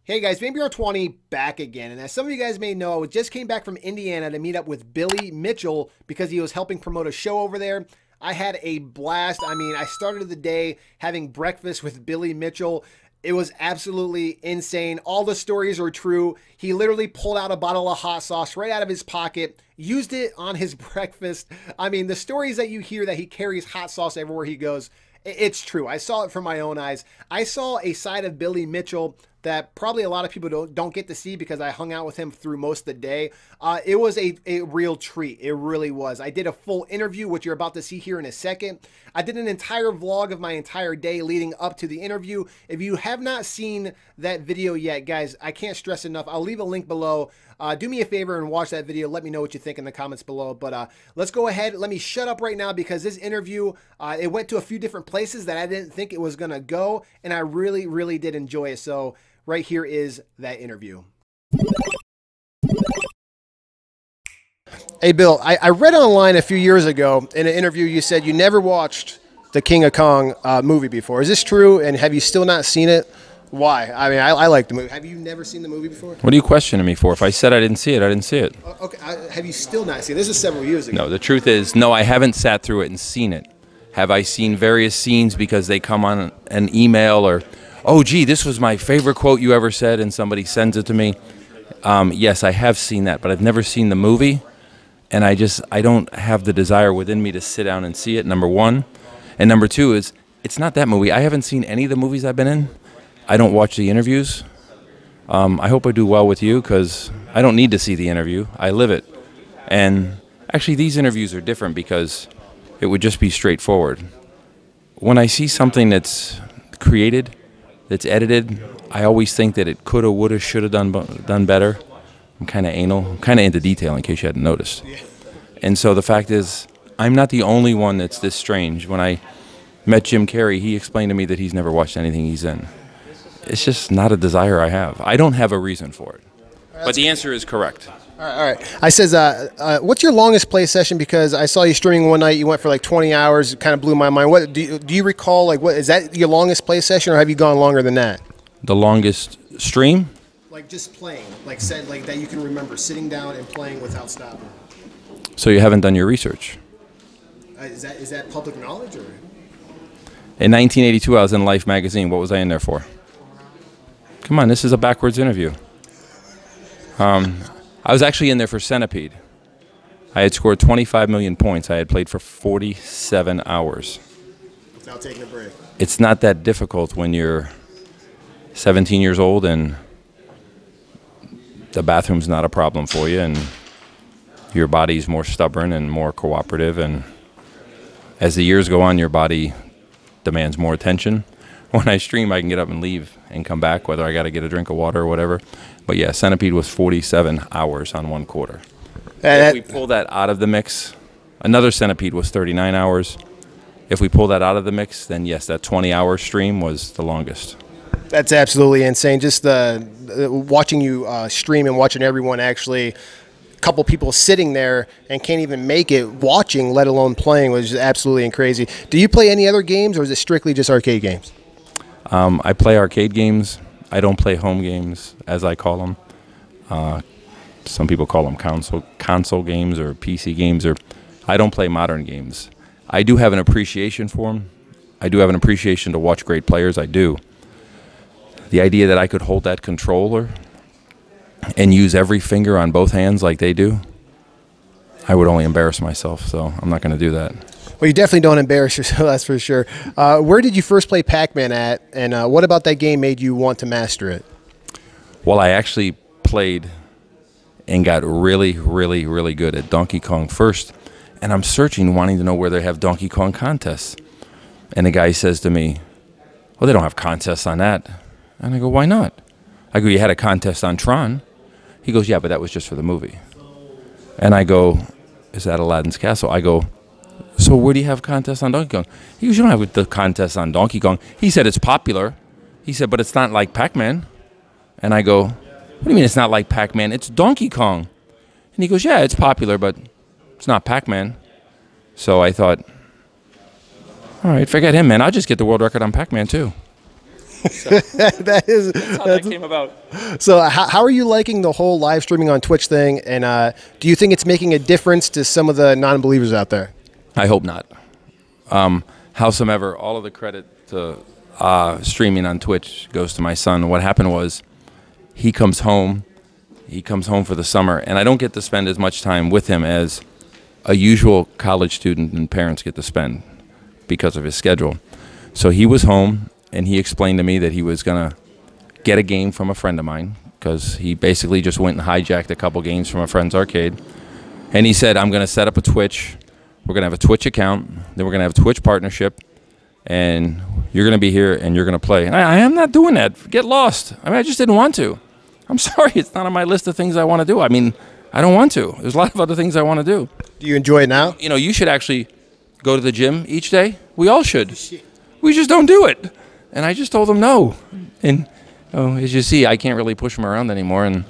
Hey guys, VainBR20 back again. And as some of you guys may know, I just came back from Indiana to meet up with Billy Mitchell because he was helping promote a show over there. I had a blast. I mean, I started the day having breakfast with Billy Mitchell. It was absolutely insane. All the stories are true. He literally pulled out a bottle of hot sauce right out of his pocket, used it on his breakfast. I mean, the stories that you hear that he carries hot sauce everywhere he goes, it's true. I saw it from my own eyes. I saw a side of Billy Mitchell that probably a lot of people don't get to see because I hung out with him through most of the day. It was a real treat. It really was. I did a full interview, which you're about to see here in a second. I did an entire vlog of my entire day leading up to the interview. If you have not seen that video yet, guys, I can't stress enough. I'll leave a link below. Do me a favor and watch that video. Let me know what you think in the comments below. But let's go ahead. Let me shut up right now because this interview, it went to a few different places that I didn't think it was going to go. And I really, really did enjoy it. So right here is that interview. Hey, Bill, I read online a few years ago in an interview you said you never watched the King of Kong movie before. Is this true? And have you still not seen it? Why? I mean, I like the movie. Have you never seen the movie before? What are you questioning me for? If I said I didn't see it, I didn't see it. Okay. Have you still not seen it? This is several years ago. No, the truth is, no, I haven't sat through it and seen it. Have I seen various scenes because they come on an email or, oh, gee, this was my favorite quote you ever said, and somebody sends it to me? Yes, I have seen that, but I've never seen the movie, and I don't have the desire within me to sit down and see it, number one. And number two is, it's not that movie. I haven't seen any of the movies I've been in. I don't watch the interviews. I hope I do well with you because I don't need to see the interview. I live it. And actually, these interviews are different because it would just be straightforward. When I see something that's created, that's edited, I always think that it coulda, woulda, shoulda done better. I'm kind of anal. I'm kind of into detail in case you hadn't noticed. And so the fact is, I'm not the only one that's this strange. When I met Jim Carrey, he explained to me that he's never watched anything he's in. It's just not a desire I have. I don't have a reason for it. But the answer is correct. All right. I says, what's your longest play session? Because I saw you streaming one night. You went for like 20 hours. It kind of blew my mind. What do you recall? Like, what is that your longest play session, or have you gone longer than that? The longest stream? Like just playing, like said, like that you can remember sitting down and playing without stopping. So you haven't done your research? Is that public knowledge, or? In 1982, I was in Life magazine. What was I in there for? Come on, this is a backwards interview. I was actually in there for Centipede. I had scored 25 million points. I had played for 47 hours. Without taking a break. It's not that difficult when you're 17 years old and the bathroom's not a problem for you and your body's more stubborn and more cooperative, and as the years go on, your body demands more attention. When I stream, I can get up and leave and come back, whether I got to get a drink of water or whatever. But yeah, Centipede was 47 hours on one quarter. If we pull that out of the mix, another Centipede was 39 hours. If we pull that out of the mix, then yes, that 20-hour stream was the longest. That's absolutely insane. Just watching you stream and watching everyone actually, a couple people sitting there and can't even make it watching, let alone playing, was just absolutely crazy. Do you play any other games, or is it strictly just arcade games? I play arcade games. I don't play home games, as I call them. Some people call them console games or PC games. Or I don't play modern games. I do have an appreciation for them. I do have an appreciation to watch great players. I do. The idea that I could hold that controller and use every finger on both hands like they do, I would only embarrass myself. So I'm not going to do that. Well, you definitely don't embarrass yourself, that's for sure. Where did you first play Pac-Man at, and what about that game made you want to master it? Well, I actually played and got really, really, really good at Donkey Kong first, and I'm searching, wanting to know where they have Donkey Kong contests. And the guy says to me, well, they don't have contests on that. And I go, why not? I go, you had a contest on Tron. He goes, yeah, but that was just for the movie. And I go, is that Aladdin's Castle? I go, so where do you have contests on Donkey Kong? He goes, you don't have the contests on Donkey Kong. He said, it's popular. He said, but it's not like Pac-Man. And I go, what do you mean it's not like Pac-Man? It's Donkey Kong. And he goes, yeah, it's popular, but it's not Pac-Man. So I thought, all right, forget him, man. I'll just get the world record on Pac-Man, too. So That is that's how that came about. so. How are you liking the whole live streaming on Twitch thing? And do you think it's making a difference to some of the non-believers out there? I hope not. Howsoever, all of the credit to streaming on Twitch goes to my son. What happened was he comes home. He comes home for the summer, and I don't get to spend as much time with him as a usual college student and parents get to spend because of his schedule. So he was home, and he explained to me that he was going to get a game from a friend of mine because he basically just went and hijacked a couple games from a friend's arcade. And he said, I'm going to set up a Twitch. We're going to have a Twitch account. Then we're going to have a Twitch partnership. And you're going to be here, and you're going to play. And I am not doing that. Get lost. I mean, I just didn't want to. I'm sorry. It's not on my list of things I want to do. I mean, I don't want to. There's a lot of other things I want to do. Do you enjoy it now? You know, you should actually go to the gym each day. We all should. We just don't do it. And I just told him no. And as you see, I can't really push him around anymore. And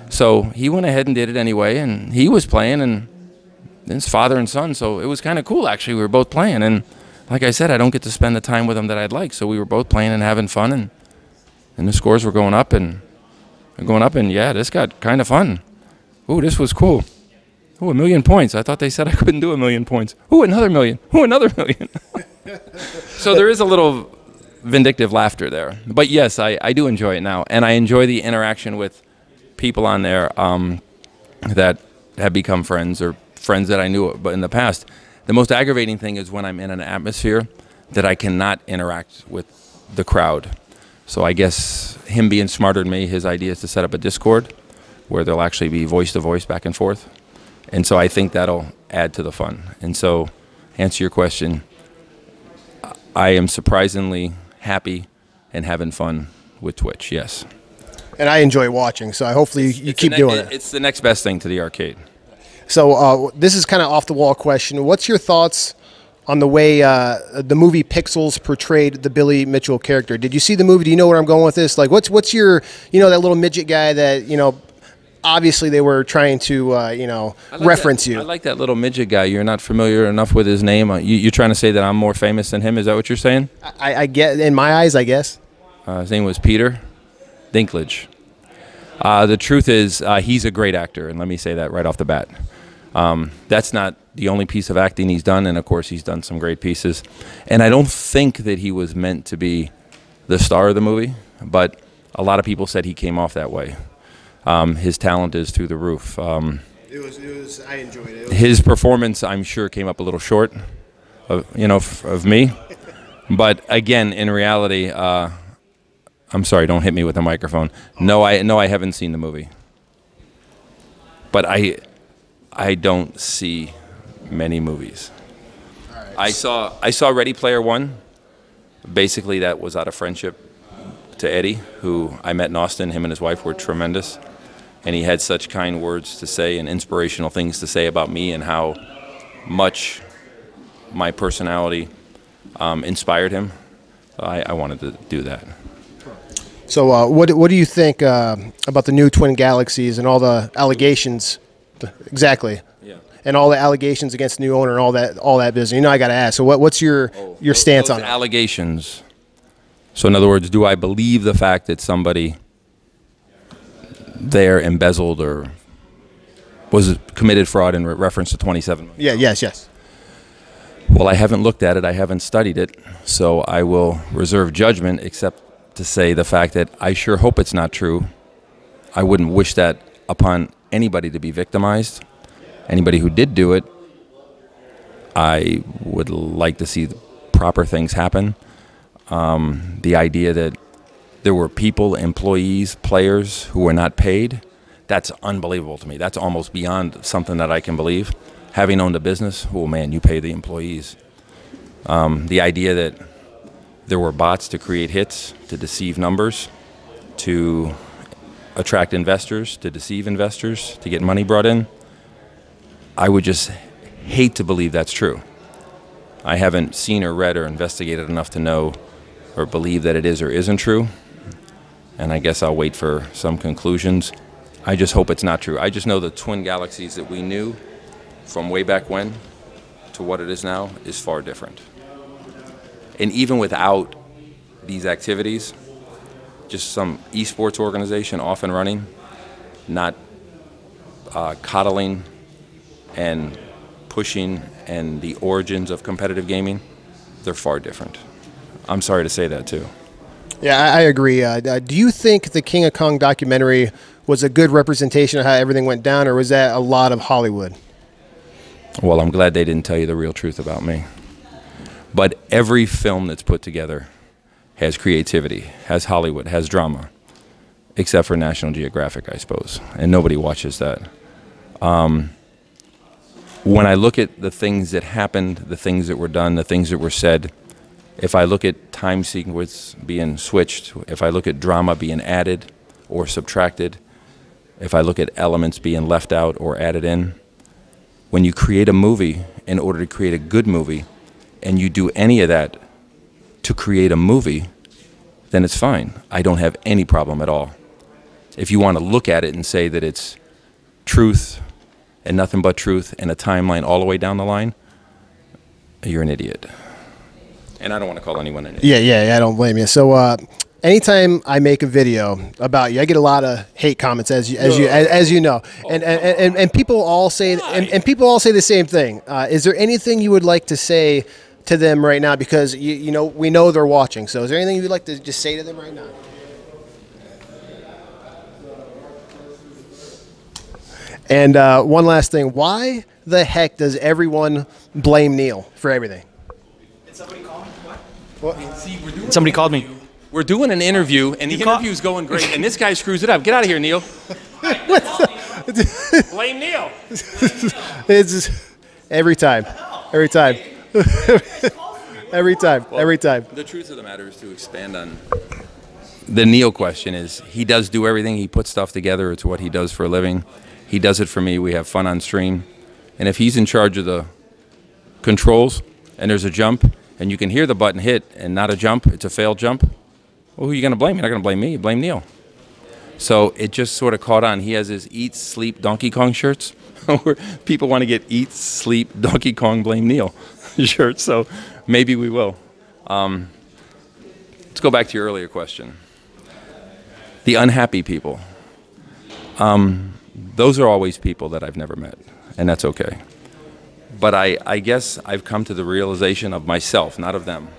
so he went ahead and did it anyway. And he was playing, and his father and son. So it was kind of cool, actually. We were both playing. And like I said, I don't get to spend the time with him that I'd like. So we were both playing and having fun. And the scores were going up. And yeah, this got kind of fun. Ooh, this was cool. Ooh, 1 million points. I thought they said I couldn't do 1 million points. Ooh, another million. Ooh, another million. So there is a little vindictive laughter there. But yes, I do enjoy it now. And I enjoy the interaction with people on there that have become friends or friends that I knew but in the past. The most aggravating thing is when I'm in an atmosphere that I cannot interact with the crowd. So I guess him being smarter than me, his idea is to set up a Discord where there'll actually be voice-to-voice back and forth. And so I think that'll add to the fun. And so, answer your question, I am surprisingly happy and having fun with Twitch, yes. And I enjoy watching, so hopefully you keep doing it. It's the next best thing to the arcade. So this is kind of off-the-wall question. What's your thoughts on the way the movie Pixels portrayed the Billy Mitchell character? Did you see the movie? Do you know where I'm going with this? Like, what's your, that little midget guy that, obviously they were trying to, reference you. I like that little midget guy. You're not familiar enough with his name. You're trying to say that I'm more famous than him? Is that what you're saying? I get, in my eyes, I guess. His name was Peter Dinklage. The truth is he's a great actor, and let me say that right off the bat. That's not the only piece of acting he's done, and of course he's done some great pieces. And I don't think that he was meant to be the star of the movie, but a lot of people said he came off that way. His talent is through the roof. It was. I enjoyed it. His performance, I'm sure, came up a little short, of me. But again, in reality, I'm sorry, don't hit me with the microphone. No, I haven't seen the movie. But I don't see many movies. Right. I saw Ready Player One. Basically, that was out of friendship to Eddie, who I met in Austin. Him and his wife were tremendous. And he had such kind words to say and inspirational things to say about me and how much my personality inspired him. I wanted to do that. So what do you think about the new Twin Galaxies and all the allegations? Exactly. Yeah. And all the allegations against the new owner and all that business. I got to ask. So what's your stance on it? Allegations. So in other words, do I believe the fact that somebody there embezzled or was committed fraud in reference to 27 million? Yeah. Yes. Well, I haven't looked at it. I haven't studied it. So I will reserve judgment, except to say the fact that I sure hope it's not true. I wouldn't wish that upon anybody to be victimized. Anybody who did do it, I would like to see the proper things happen. The idea that there were people, employees, players who were not paid, that's unbelievable to me. That's almost beyond something that I can believe. Having owned a business, oh man, you pay the employees. The idea that there were bots to create hits, to deceive numbers, to attract investors, to deceive investors, to get money brought in, I would just hate to believe that's true. I haven't seen or read or investigated enough to know or believe that it is or isn't true, and I guess I'll wait for some conclusions. I just hope it's not true. I just know the Twin Galaxies that we knew from way back when to what it is now is far different. And even without these activities, just some esports organization off and running, not coddling and pushing and the origins of competitive gaming, they're far different. I'm sorry to say that too. Yeah, I agree. Do you think the King of Kong documentary was a good representation of how everything went down, or was that a lot of Hollywood? Well, I'm glad they didn't tell you the real truth about me. But every film that's put together has creativity, has Hollywood, has drama, except for National Geographic, I suppose, and nobody watches that. When I look at the things that happened, the things that were done, the things that were said, if I look at time sequence being switched, if I look at drama being added or subtracted, if I look at elements being left out or added in, when you create a movie in order to create a good movie, and you do any of that to create a movie, then it's fine. I don't have any problem at all. If you want to look at it and say that it's truth and nothing but truth and a timeline all the way down the line, you're an idiot. And I don't want to call anyone an idiot. Yeah, I don't blame you. So anytime I make a video about you, I get a lot of hate comments, as you know, and people all say and people all say the same thing. Is there anything you would like to say to them right now? Because you know, we know they're watching. So is there anything you'd like to just say to them right now? And one last thing, why the heck does everyone blame Neil for everything? Did somebody call me? What? See, Somebody called me. We're doing an interview, and the interview's going great, and this guy screws it up. Get out of here, Neil. Blame Neil. It's just, every time. Every time. Every time. Every time. The truth of the matter is, to expand on the Neil question, is he does do everything. He puts stuff together. It's what he does for a living. He does it for me. We have fun on stream. And if he's in charge of the controls and there's a jump and you can hear the button hit and not a jump, it's a failed jump, well, who are you going to blame? You're not going to blame me. You blame Neil. So it just sort of caught on. He has his Eat, Sleep, Donkey Kong shirts where people want to get Eat, Sleep, Donkey Kong, Blame Neil shirts. So maybe we will. Let's go back to your earlier question. The unhappy people. Those are always people that I've never met, and that's okay. But I guess I've come to the realization of myself, not of them.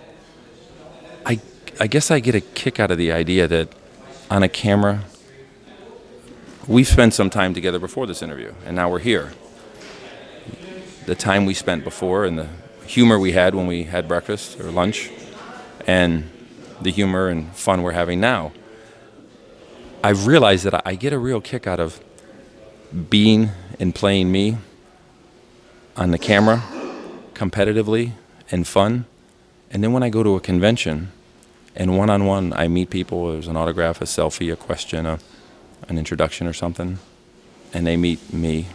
I guess I get a kick out of the idea that on a camera, we've spent some time together before this interview, and now we're here. The time we spent before and the humor we had when we had breakfast or lunch, and the humor and fun we're having now. I've realized that I get a real kick out of being and playing me on the camera, competitively and fun. And then when I go to a convention and one-on-one I meet people, there's an autograph, a selfie, a question, an introduction or something, and they meet me,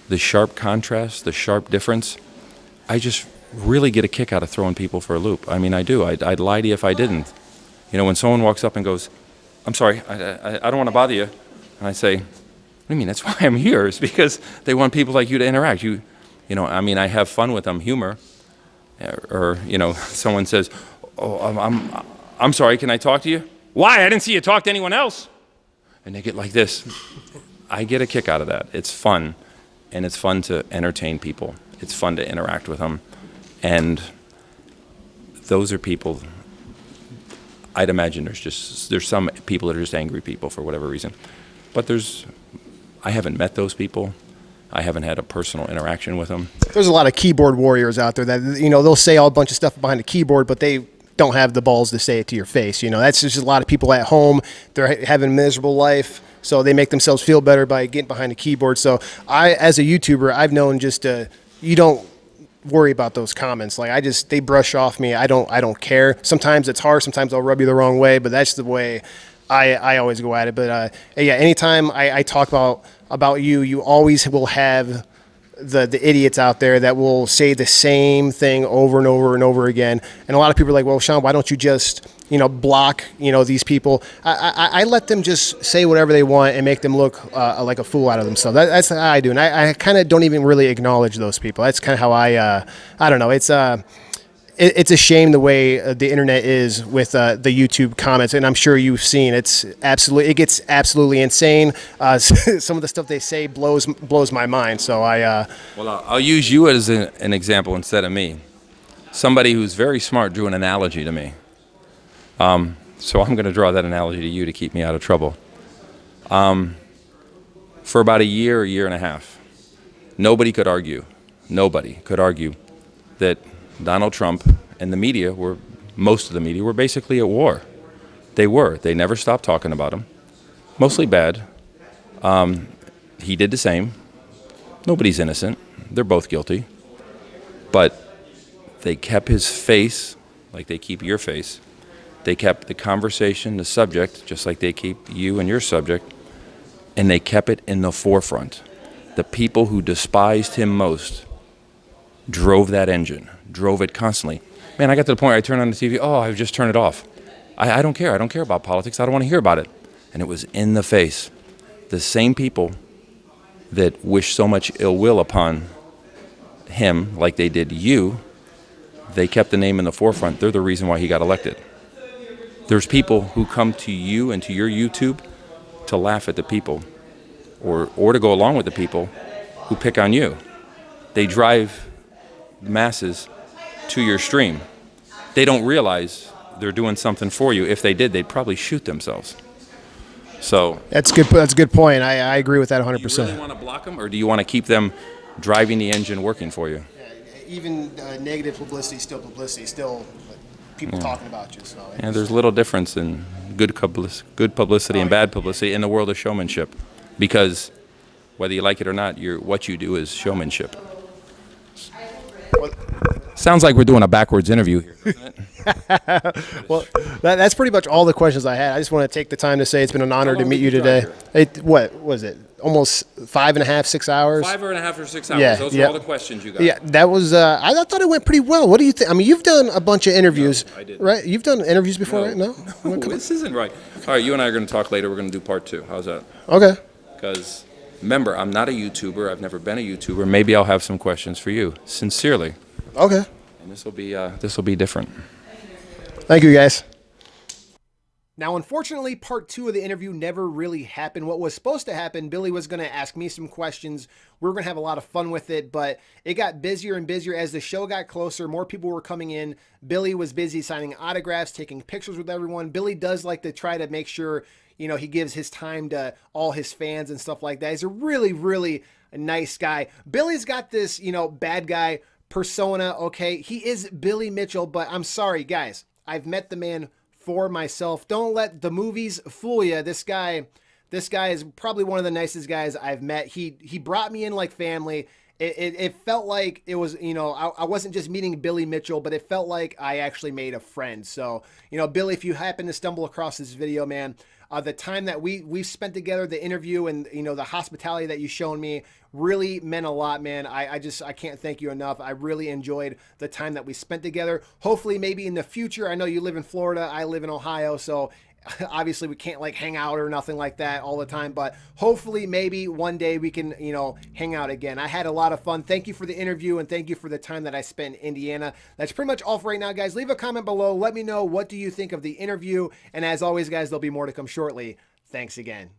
the sharp contrast, the sharp difference, I just really get a kick out of throwing people for a loop. I mean, I do. I'd lie to you if I didn't. You know, when someone walks up and goes, I'm sorry, I don't want to bother you, and I say, what do you mean? That's why I'm here. It's because they want people like you to interact. You know, I mean, I have fun with them, humor. Or, you know, someone says, oh, I'm sorry, can I talk to you? Why? I didn't see you talk to anyone else. And they get like this. I get a kick out of that. It's fun. And it's fun to entertain people. It's fun to interact with them. And those are people, I'd imagine there's some people that are just angry people for whatever reason. But I haven't met those people. I haven't had a personal interaction with them. There's a lot of keyboard warriors out there that, you know, they'll say all a bunch of stuff behind the keyboard, but they don't have the balls to say it to your face. You know, that's just a lot of people at home. They're having a miserable life, so they make themselves feel better by getting behind a keyboard. So as a YouTuber, I've known just you don't worry about those comments. Like they brush off me. I don't care. Sometimes it's harsh. Sometimes I'll rub you the wrong way, but that's the way I always go at it. But yeah, anytime I talk about you, you always will have the idiots out there that will say the same thing over and over and over again. And a lot of people are like, well, Sean, why don't you just, you know, block, you know, these people? I let them just say whatever they want and make them look like a fool out of themselves. That's how I do. And I kind of don't even really acknowledge those people. That's kind of how I don't know. it's a shame the way the internet is with the YouTube comments, and I'm sure you've seen it gets absolutely insane. Some of the stuff they say blows my mind. So Well, I'll use you as an example instead of me. Somebody who's very smart drew an analogy to me. So I'm going to draw that analogy to you to keep me out of trouble. For about a year and a half, nobody could argue that Donald Trump and the media most of the media were basically at war. They never stopped talking about him, mostly bad. He did the same. Nobody's innocent. They're both guilty. But they kept his face like they keep your face. They kept the conversation, the subject, just like they keep you and your subject, and they kept it in the forefront. The people who despised him most drove that engine, drove it constantly. Man, I got to the point where I turned on the TV, I just turned it off. I don't care. I don't care about politics. I don't want to hear about it. And it was in the face. The same people that wish so much ill will upon him, like they did you, they kept the name in the forefront. They're the reason why he got elected. There's people who come to you and to your YouTube to laugh at the people or to go along with the people who pick on you. They drive the masses to your stream. They don't realize they're doing something for you. If they did, they'd probably shoot themselves. So that's good. That's a good point. I agree with that 100%. Do you really want to block them, or do you want to keep them driving the engine working for you? Even negative publicity, still people talking about you. So yeah, there's little difference in good publicity and bad publicity in the world of showmanship, because whether you like it or not, what you do is showmanship. Sounds like we're doing a backwards interview here, doesn't it? Well, that's pretty much all the questions I had. I just want to take the time to say it's been an honor to meet you today. What was it? Almost 5.5, 6 hours? 5.5 or 6 hours. Yeah, Those are all the questions you got. Yeah, that was. I thought it went pretty well. What do you think? I mean, you've done a bunch of interviews, I didn't. right? You've done interviews before, right? No, this isn't right. All right, you and I are going to talk later. We're going to do part 2. How's that? Okay. Because remember, I'm not a YouTuber. I've never been a YouTuber. Maybe I'll have some questions for you, sincerely. Okay. And this will be different. Thank you, guys. Now, unfortunately, part 2 of the interview never really happened. What was supposed to happen, Billy was going to ask me some questions. We were going to have a lot of fun with it, but it got busier and busier as the show got closer. More people were coming in. Billy was busy signing autographs, taking pictures with everyone. Billy does like to try to make sure, he gives his time to all his fans and stuff like that. He's a really, really nice guy. Billy's got this, bad guy persona, okay? He is Billy Mitchell, but I'm sorry, guys. I've met the man for myself. Don't let the movies fool you. This guy is probably one of the nicest guys I've met. He brought me in like family. It felt like it was, I wasn't just meeting Billy Mitchell, but it felt like I actually made a friend. So, Billy, if you happen to stumble across this video, man, the time that we've spent together, the interview and, the hospitality that you've shown me really meant a lot, man. I can't thank you enough. I really enjoyed the time that we spent together. Hopefully, maybe in the future, I know you live in Florida, I live in Ohio, so obviously we can't like hang out or nothing like that all the time, but hopefully maybe one day we can, hang out again. I had a lot of fun. Thank you for the interview and thank you for the time that I spent in Indiana. That's pretty much all for right now, guys. Leave a comment below. Let me know, what do you think of the interview? And as always, guys, there'll be more to come shortly. Thanks again.